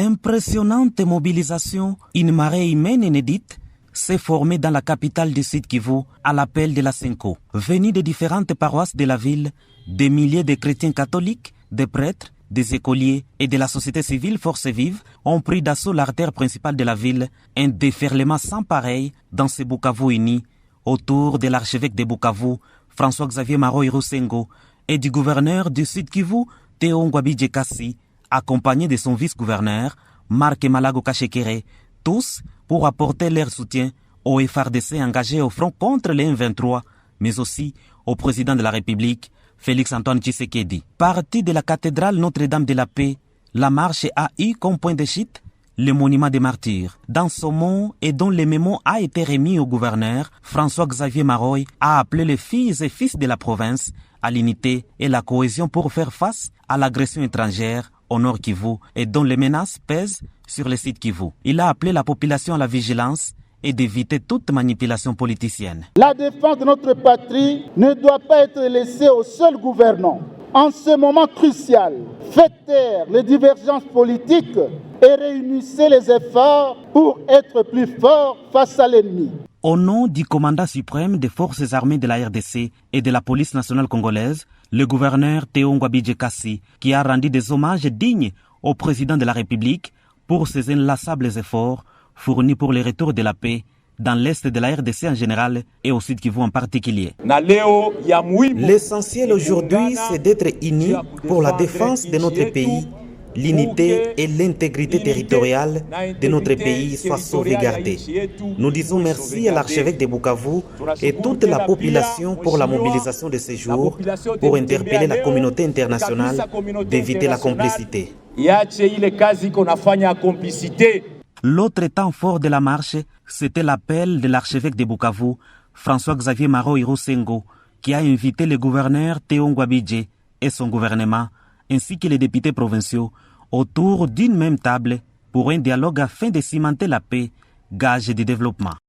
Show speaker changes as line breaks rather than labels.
Impressionnante mobilisation, une marée humaine inédite s'est formée dans la capitale du Sud Kivu à l'appel de la Senko. Venus de différentes paroisses de la ville, des milliers de chrétiens catholiques, des prêtres, des écoliers et de la société civile Force Vive ont pris d'assaut l'artère principale de la ville, un déferlement sans pareil dans ce Bukavu uni autour de l'archevêque de Bukavu, François-Xavier Maroy Roussengo, et du gouverneur du Sud Kivu, Théo Ngwabidje Kassi, accompagné de son vice-gouverneur, Marc Malago Kachekere, tous pour apporter leur soutien au FARDC engagé au front contre les M23, mais aussi au président de la République, Félix-Antoine Tshisekedi. Parti de la cathédrale Notre-Dame de la Paix, la marche a eu comme point de chute le monument des martyrs. Dans ce mot et dont le mémo a été remis au gouverneur, François-Xavier Maroy a appelé les filles et fils de la province à l'unité et la cohésion pour faire face à l'agression étrangère au Nord Kivu et dont les menaces pèsent sur le Sud Kivu. Il a appelé la population à la vigilance et d'éviter toute manipulation politicienne.
La défense de notre patrie ne doit pas être laissée aux seuls gouvernants. En ce moment crucial, faites taire les divergences politiques et réunissez les efforts pour être plus forts face à l'ennemi.
Au nom du commandant suprême des forces armées de la RDC et de la police nationale congolaise, le gouverneur Théo Ngwabidje Kassi, qui a rendu des hommages dignes au président de la République pour ses inlassables efforts fournis pour le retour de la paix dans l'est de la RDC en général et au Sud Kivu en particulier.
L'essentiel aujourd'hui, c'est d'être unis pour la défense de notre pays. L'unité et l'intégrité territoriale de notre pays soient sauvegardées. Nous disons merci à l'archevêque de Bukavu et toute la population pour la mobilisation de ces jours pour interpeller la communauté internationale d'éviter la complicité.
L'autre temps fort de la marche, c'était l'appel de l'archevêque de Bukavu, François-Xavier Maroy Roussengo, qui a invité le gouverneur Théo Ngwabidje et son gouvernement, ainsi que les députés provinciaux, autour d'une même table pour un dialogue afin de cimenter la paix, gage de développement.